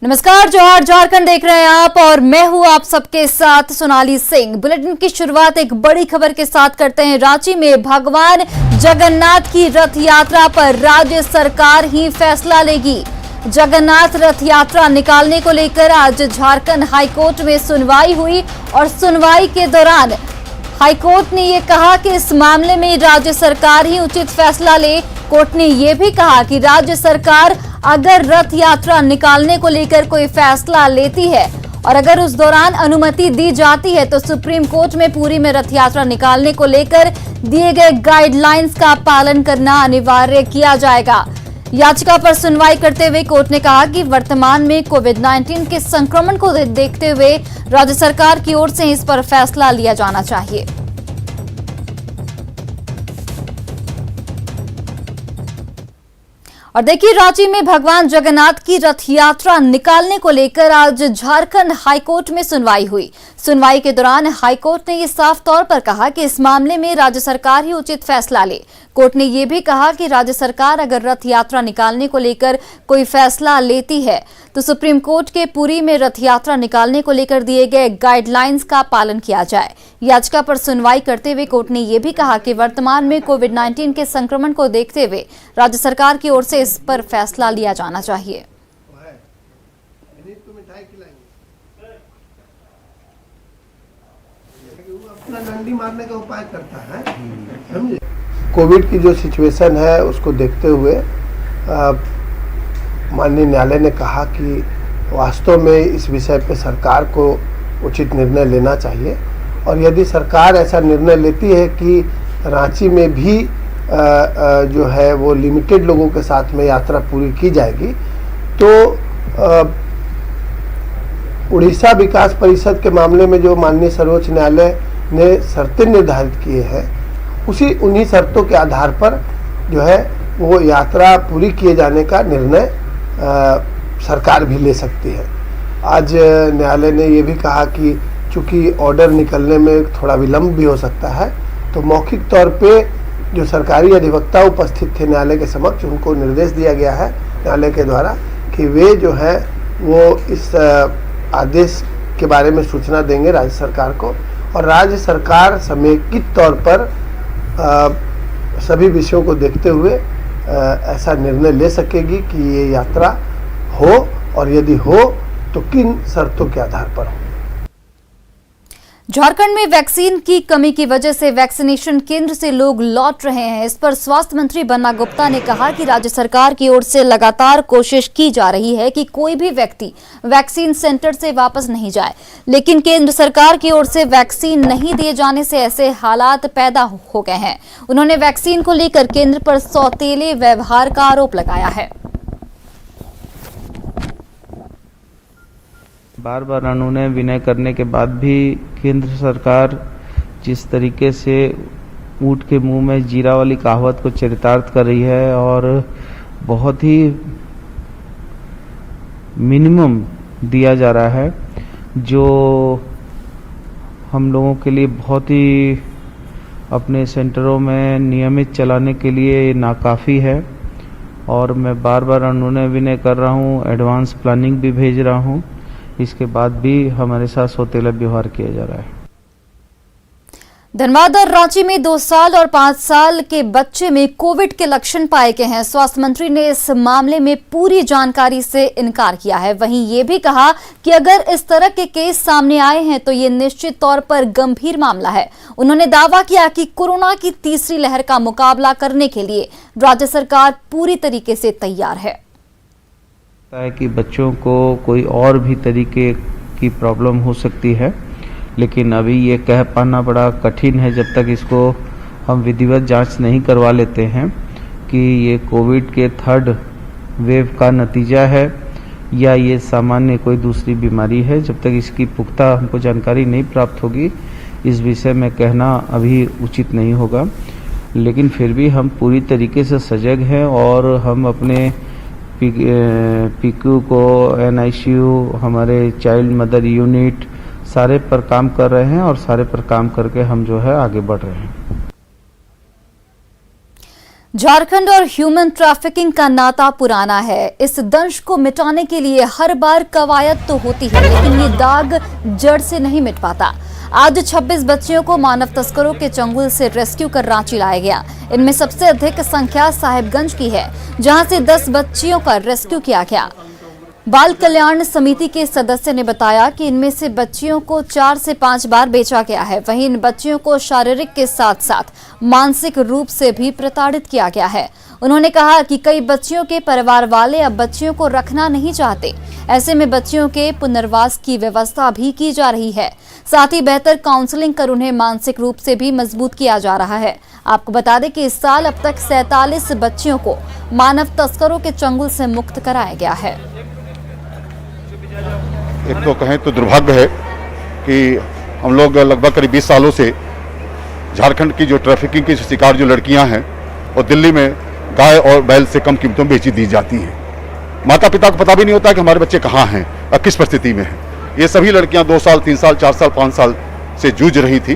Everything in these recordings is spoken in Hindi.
नमस्कार, जोहार झारखंड देख रहे हैं आप और मैं हूं आप सबके साथ सोनाली सिंह। बुलेटिन की शुरुआत एक बड़ी खबर के साथ करते हैं। रांची में भगवान जगन्नाथ की रथ यात्रा पर राज्य सरकार ही फैसला लेगी। जगन्नाथ रथ यात्रा निकालने को लेकर आज झारखंड हाईकोर्ट में सुनवाई हुई और सुनवाई के दौरान हाईकोर्ट ने ये कहा कि इस मामले में राज्य सरकार ही उचित फैसला ले। कोर्ट ने ये भी कहा कि राज्य सरकार अगर रथ यात्रा निकालने को लेकर कोई फैसला लेती है और अगर उस दौरान अनुमति दी जाती है तो सुप्रीम कोर्ट में पुरी में रथ यात्रा निकालने को लेकर दिए गए गाइडलाइंस का पालन करना अनिवार्य किया जाएगा। याचिका पर सुनवाई करते हुए कोर्ट ने कहा कि वर्तमान में कोविड-19 के संक्रमण को देखते हुए राज्य सरकार की ओर से इस पर फैसला लिया जाना चाहिए। और देखिए, रांची में भगवान जगन्नाथ की रथ यात्रा निकालने को लेकर आज झारखंड हाईकोर्ट में सुनवाई हुई। सुनवाई के दौरान हाईकोर्ट ने ये साफ तौर पर कहा कि इस मामले में राज्य सरकार ही उचित फैसला ले। कोर्ट ने यह भी कहा कि राज्य सरकार अगर रथ यात्रा निकालने को लेकर कोई फैसला लेती है तो सुप्रीम कोर्ट के पुरी में रथ यात्रा निकालने को लेकर दिए गए गाइडलाइंस का पालन किया जाए। याचिका पर सुनवाई करते हुए कोर्ट ने यह भी कहा कि वर्तमान में कोविड-19 के संक्रमण को देखते हुए राज्य सरकार की ओर से इस पर फैसला लिया जाना चाहिए। अपना डंडी मारने का उपाय करता है। समझे? कोविड की जो सिचुएशन है उसको देखते हुए माननीय न्यायालय ने कहा कि वास्तव में इस विषय पे सरकार को उचित निर्णय लेना चाहिए और यदि सरकार ऐसा निर्णय लेती है कि रांची में भी जो है वो लिमिटेड लोगों के साथ में यात्रा पूरी की जाएगी तो उड़ीसा विकास परिषद के मामले में जो माननीय सर्वोच्च न्यायालय ने शर्तें निर्धारित किए हैं उन्हीं शर्तों के आधार पर जो है वो यात्रा पूरी किए जाने का निर्णय सरकार भी ले सकती है। आज न्यायालय ने ये भी कहा कि चूंकि ऑर्डर निकलने में थोड़ा विलंब भी हो सकता है तो मौखिक तौर पे जो सरकारी अधिवक्ता उपस्थित थे न्यायालय के समक्ष उनको निर्देश दिया गया है न्यायालय के द्वारा कि वे जो है वो इस आदेश के बारे में सूचना देंगे राज्य सरकार को और राज्य सरकार समेकित तौर पर सभी विषयों को देखते हुए ऐसा निर्णय ले सकेगी कि ये यात्रा हो और यदि हो तो किन शर्तों के आधार पर हो। झारखंड में वैक्सीन की कमी की वजह से वैक्सीनेशन केंद्र से लोग लौट रहे हैं। इस पर स्वास्थ्य मंत्री बन्ना गुप्ता ने कहा कि राज्य सरकार की ओर से लगातार कोशिश की जा रही है कि कोई भी व्यक्ति वैक्सीन सेंटर से वापस नहीं जाए, लेकिन केंद्र सरकार की ओर से वैक्सीन नहीं दिए जाने से ऐसे हालात पैदा हो गए हैं। उन्होंने वैक्सीन को लेकर केंद्र पर सौतेले व्यवहार का आरोप लगाया है। बार बार अनुनय विनय करने के बाद भी केंद्र सरकार जिस तरीके से ऊंट के मुंह में जीरा वाली कहावत को चरितार्थ कर रही है और बहुत ही मिनिमम दिया जा रहा है जो हम लोगों के लिए बहुत ही अपने सेंटरों में नियमित चलाने के लिए नाकाफी है। और मैं बार बार अनुनय विनय कर रहा हूँ, एडवांस प्लानिंग भी भेज रहा हूँ, इसके बाद भी हमारे साथ सौतेला व्यवहार किया जा रहा है। धनबाद और रांची में 2 साल और 5 साल के बच्चे में कोविड के लक्षण पाए गए हैं। स्वास्थ्य मंत्री ने इस मामले में पूरी जानकारी से इनकार किया है। वहीं ये भी कहा कि अगर इस तरह के केस सामने आए हैं तो ये निश्चित तौर पर गंभीर मामला है। उन्होंने दावा किया कि कोरोना की तीसरी लहर का मुकाबला करने के लिए राज्य सरकार पूरी तरीके से तैयार है कि बच्चों को कोई और भी तरीके की प्रॉब्लम हो सकती है, लेकिन अभी ये कह पाना बड़ा कठिन है जब तक इसको हम विधिवत जांच नहीं करवा लेते हैं कि ये कोविड के 3rd वेव का नतीजा है या ये सामान्य कोई दूसरी बीमारी है। जब तक इसकी पुख्ता हमको जानकारी नहीं प्राप्त होगी इस विषय में कहना अभी उचित नहीं होगा। लेकिन फिर भी हम पूरी तरीके से सजग हैं और हम अपने पीक्यू को NICU हमारे चाइल्ड मदर यूनिट सारे पर काम कर रहे हैं और सारे पर काम करके हम जो है आगे बढ़ रहे हैं। झारखंड और ह्यूमन ट्रैफिकिंग का नाता पुराना है। इस दंश को मिटाने के लिए हर बार कवायद तो होती है, लेकिन ये दाग जड़ से नहीं मिट पाता। आज 26 बच्चियों को मानव तस्करों के चंगुल से रेस्क्यू कर रांची लाया गया। इनमें सबसे अधिक संख्या साहिबगंज की है, जहां से 10 बच्चियों का रेस्क्यू किया गया। बाल कल्याण समिति के सदस्य ने बताया कि इनमें से बच्चियों को 4 से 5 बार बेचा गया है। वहीं इन बच्चियों को शारीरिक के साथ साथ मानसिक रूप से भी प्रताड़ित किया गया है। उन्होंने कहा कि कई बच्चियों के परिवार वाले अब बच्चियों को रखना नहीं चाहते। ऐसे में बच्चियों के पुनर्वास की व्यवस्था भी की जा रही है। साथ ही बेहतर काउंसलिंग कर उन्हें मानसिक रूप से भी मजबूत किया जा रहा है। आपको बता दें कि इस साल अब तक 47 बच्चियों को मानव तस्करों के चंगुल से मुक्त कराया गया है। एक तो कहें तो दुर्भाग्य है कि हम लोग लगभग करीब 20 सालों से झारखंड की जो ट्रैफिकिंग की शिकार जो लड़कियां हैं और दिल्ली में गाय और बैल से कम कीमतों में बेची दी जाती हैं। माता पिता को पता भी नहीं होता कि हमारे बच्चे कहाँ हैं और किस परिस्थिति में हैं। ये सभी लड़कियां 2 साल 3 साल 4 साल 5 साल से जूझ रही थी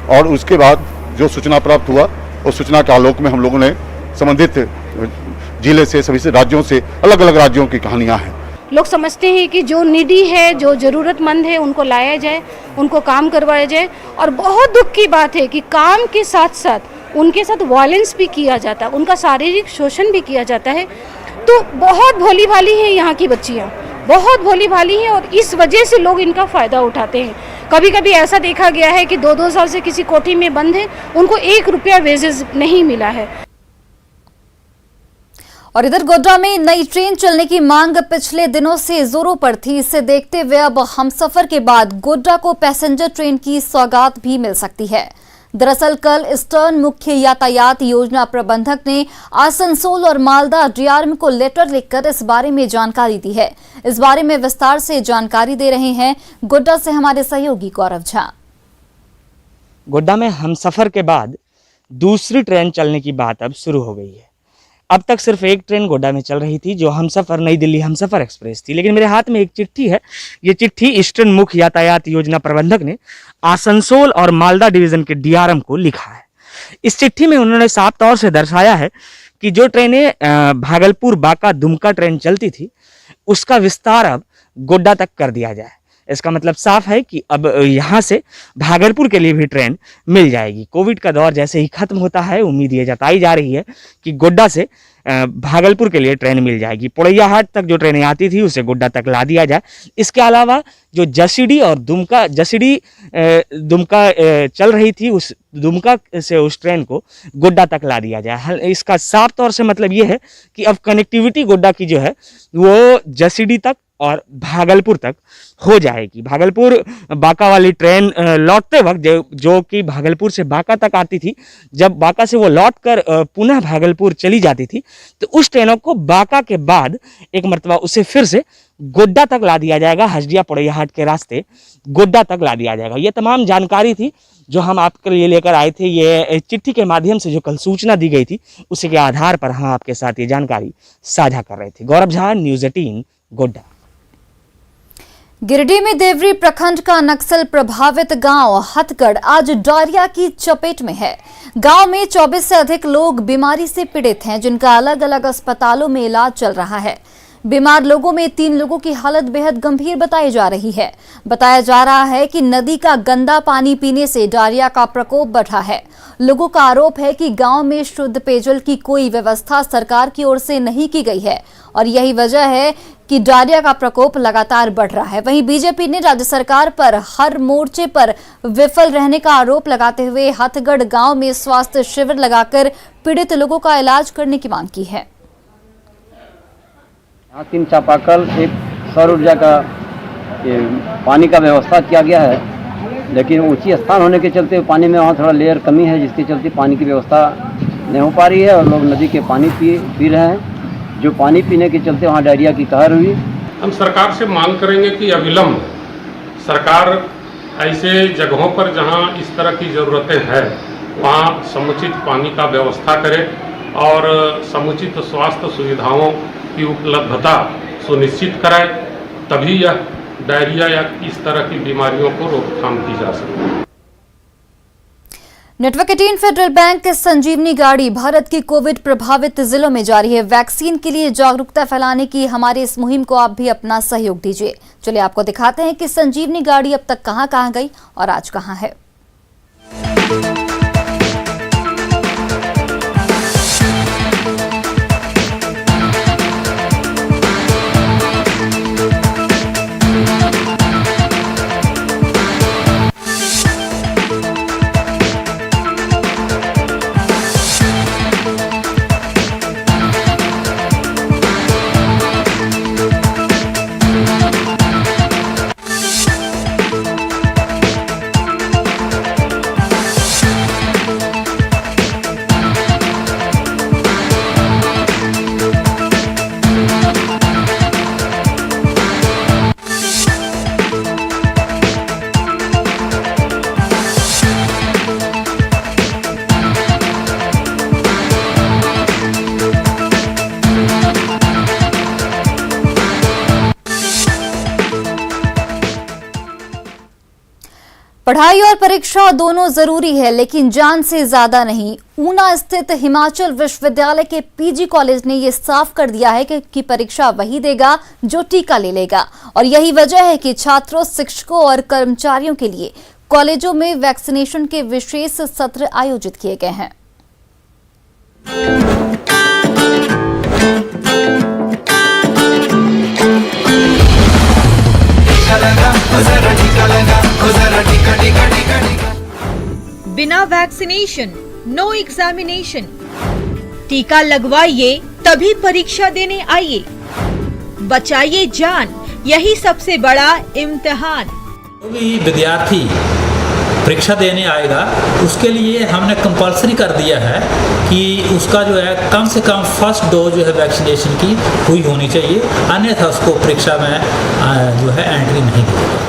और उसके बाद जो सूचना प्राप्त हुआ उस सूचना के आलोक में हम लोगों ने संबंधित जिले से सभी से राज्यों से अलग अलग राज्यों की कहानियाँ हैं। लोग समझते हैं कि जो नीडी है, जो ज़रूरतमंद है, उनको लाया जाए, उनको काम करवाया जाए। और बहुत दुख की बात है कि काम के साथ साथ उनके साथ वायलेंस भी किया जाता है, उनका शारीरिक शोषण भी किया जाता है। तो बहुत भोली भाली हैं यहाँ की बच्चियाँ, बहुत भोली भाली हैं और इस वजह से लोग इनका फ़ायदा उठाते हैं। कभी कभी ऐसा देखा गया है कि 2-2 साल से किसी कोठी में बंद है, उनको 1 रुपया वेजेस नहीं मिला है। और इधर गोड्डा में नई ट्रेन चलने की मांग पिछले दिनों से जोरों पर थी। इसे देखते हुए अब हमसफर के बाद गोड्डा को पैसेंजर ट्रेन की सौगात भी मिल सकती है। दरअसल कल ईस्टर्न मुख्य यातायात योजना प्रबंधक ने आसनसोल और मालदा डीआरएम को लेटर लिखकर इस बारे में जानकारी दी है। इस बारे में विस्तार से जानकारी दे रहे हैं गोड्डा से हमारे सहयोगी गौरव झा। गोड्डा में हमसफर के बाद दूसरी ट्रेन चलने की बात अब शुरू हो गई है। अब तक सिर्फ एक ट्रेन गोड्डा में चल रही थी, जो हमसफर नई दिल्ली हमसफर एक्सप्रेस थी। लेकिन मेरे हाथ में एक चिट्ठी है। ये चिट्ठी ईस्टर्न मुख्य यातायात योजना प्रबंधक ने आसनसोल और मालदा डिवीजन के डीआरएम को लिखा है। इस चिट्ठी में उन्होंने साफ तौर से दर्शाया है कि जो ट्रेनें भागलपुर बांका दुमका ट्रेन चलती थी, उसका विस्तार अब गोड्डा तक कर दिया जाए। इसका मतलब साफ है कि अब यहाँ से भागलपुर के लिए भी ट्रेन मिल जाएगी। कोविड का दौर जैसे ही खत्म होता है, उम्मीद ये जताई जा रही है कि गोड्डा से भागलपुर के लिए ट्रेन मिल जाएगी। पोड़ैयाहाट तक जो ट्रेनें आती थी उसे गोड्डा तक ला दिया जाए। इसके अलावा जो जसीडी और दुमका चल रही थी, उस दुमका से उस ट्रेन को गोड्डा तक ला दिया जाए। इसका साफ तौर से मतलब ये है कि अब कनेक्टिविटी गोड्डा की जो है वो जसीडी तक और भागलपुर तक हो जाएगी। भागलपुर बांका वाली ट्रेन लौटते वक्त जो कि भागलपुर से बांका तक आती थी, जब बांका से वो लौटकर पुनः भागलपुर चली जाती थी, तो उस ट्रेनों को बांका के बाद एक मरतबा उसे फिर से गोड्डा तक ला दिया जाएगा। हजडिया पोड़ैयाहाट के रास्ते गोड्डा तक ला दिया जाएगा। ये तमाम जानकारी थी जो हम आपके लिए लेकर आए थे। ये चिट्ठी के माध्यम से जो कल सूचना दी गई थी, उसी के आधार पर हम आपके साथ ये जानकारी साझा कर रहे थे। गौरव झा, न्यूज़ 18 गोड्डा। गिरिडीह में देवरी प्रखंड का नक्सल प्रभावित गांव हथगढ़ आज डायरिया की चपेट में है। गांव में 24 से अधिक लोग बीमारी से पीड़ित हैं, जिनका अलग अलग अस्पतालों में इलाज चल रहा है। बीमार लोगों में 3 लोगों की हालत बेहद गंभीर बताई जा रही है। बताया जा रहा है कि नदी का गंदा पानी पीने से डायरिया का प्रकोप बढ़ा है। लोगों का आरोप है कि गांव में शुद्ध पेयजल की कोई व्यवस्था सरकार की ओर से नहीं की गई है और यही वजह है कि डायरिया का प्रकोप लगातार बढ़ रहा है। वहीं बीजेपी ने राज्य सरकार पर हर मोर्चे पर विफल रहने का आरोप लगाते हुए हथगढ़ गांव में स्वास्थ्य शिविर लगाकर पीड़ित लोगों का इलाज करने की मांग की है। यहाँ 3 चापाकल, एक सौर ऊर्जा का पानी का व्यवस्था किया गया है, लेकिन ऊंची स्थान होने के चलते पानी में वहाँ थोड़ा लेयर कमी है, जिसके चलते पानी की व्यवस्था नहीं हो पा रही है और लोग नदी के पानी पी रहे हैं, जो पानी पीने के चलते वहाँ डायरिया की कहर हुई। हम सरकार से मांग करेंगे कि अविलंब सरकार ऐसे जगहों पर जहाँ इस तरह की ज़रूरतें हैं वहाँ समुचित पानी का व्यवस्था करे और समुचित स्वास्थ्य सुविधाओं की उपलब्धता सुनिश्चित कराए, तभी यह डायरिया या इस तरह की बीमारियों को रोकथाम की जा सके। नेटवर्क 18 फेडरल बैंक की संजीवनी गाड़ी भारत की कोविड प्रभावित जिलों में जारी है। वैक्सीन के लिए जागरूकता फैलाने की हमारी इस मुहिम को आप भी अपना सहयोग दीजिए। चलिए आपको दिखाते हैं कि संजीवनी गाड़ी अब तक कहां गई और आज कहां है। पढ़ाई और परीक्षा दोनों जरूरी है, लेकिन जान से ज्यादा नहीं। ऊना स्थित हिमाचल विश्वविद्यालय के पीजी कॉलेज ने यह साफ कर दिया है कि परीक्षा वही देगा जो टीका ले लेगा, और यही वजह है कि छात्रों, शिक्षकों और कर्मचारियों के लिए कॉलेजों में वैक्सीनेशन के विशेष सत्र आयोजित किए गए हैं। बिना वैक्सीनेशन नो एग्जामिनेशन। टीका लगवाइए तभी परीक्षा देने आइए। बचाइए जान, यही सबसे बड़ा इम्तिहान। जो भी विद्यार्थी परीक्षा देने आएगा उसके लिए हमने कंपलसरी कर दिया है कि उसका जो है कम से कम फर्स्ट डोज जो है वैक्सीनेशन की हुई होनी चाहिए, अन्यथा उसको परीक्षा में जो है एंट्री नहीं मिलेगी।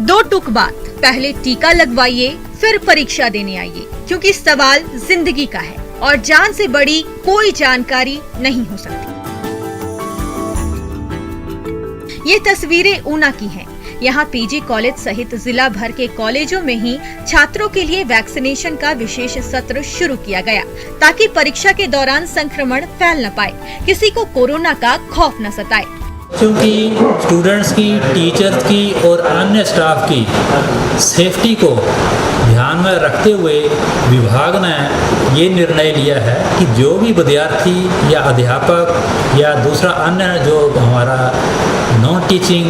दो टुक बात, पहले टीका लगवाइए फिर परीक्षा देने आइए, क्योंकि सवाल जिंदगी का है और जान से बड़ी कोई जानकारी नहीं हो सकती। ये तस्वीरें ऊना की हैं। यहाँ पीजी कॉलेज सहित जिला भर के कॉलेजों में ही छात्रों के लिए वैक्सीनेशन का विशेष सत्र शुरू किया गया, ताकि परीक्षा के दौरान संक्रमण फैल न पाए, किसी को कोरोना का खौफ न सताए। क्योंकि स्टूडेंट्स की, टीचर्स की और अन्य स्टाफ की सेफ्टी को ध्यान में रखते हुए विभाग ने ये निर्णय लिया है कि जो भी विद्यार्थी या अध्यापक या दूसरा अन्य जो हमारा नॉन टीचिंग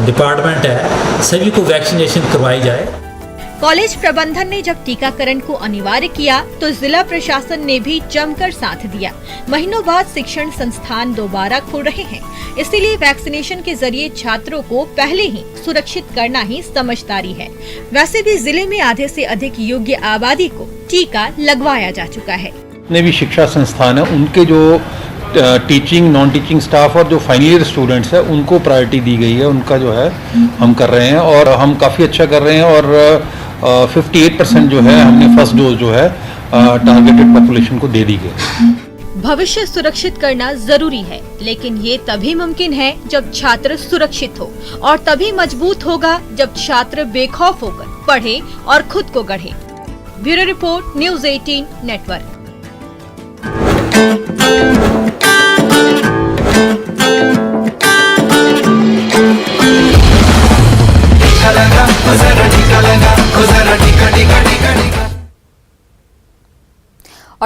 डिपार्टमेंट है, सभी को वैक्सीनेशन करवाई जाए। कॉलेज प्रबंधन ने जब टीकाकरण को अनिवार्य किया तो जिला प्रशासन ने भी जमकर साथ दिया। महीनों बाद शिक्षण संस्थान दोबारा खुल रहे हैं, इसीलिए वैक्सीनेशन के जरिए छात्रों को पहले ही सुरक्षित करना ही समझदारी है। वैसे भी जिले में आधे से अधिक योग्य आबादी को टीका लगवाया जा चुका है। जितने भी शिक्षा संस्थान है उनके जो टीचिंग, नॉन टीचिंग स्टाफ और जो फाइनल ईयर स्टूडेंट्स है उनको प्रायोरिटी दी गई है। उनका जो है हम कर रहे हैं और हम काफ़ी अच्छा कर रहे हैं और 58% जो है हमने फर्स्ट डोज जो है टारगेटेड पॉपुलेशन को दे दी गई। भविष्य सुरक्षित करना जरूरी है, लेकिन ये तभी मुमकिन है जब छात्र सुरक्षित हो, और तभी मजबूत होगा जब छात्र बेखौफ होकर पढ़े और खुद को गढ़े। Bureau report, news 18 network. टीका लगा,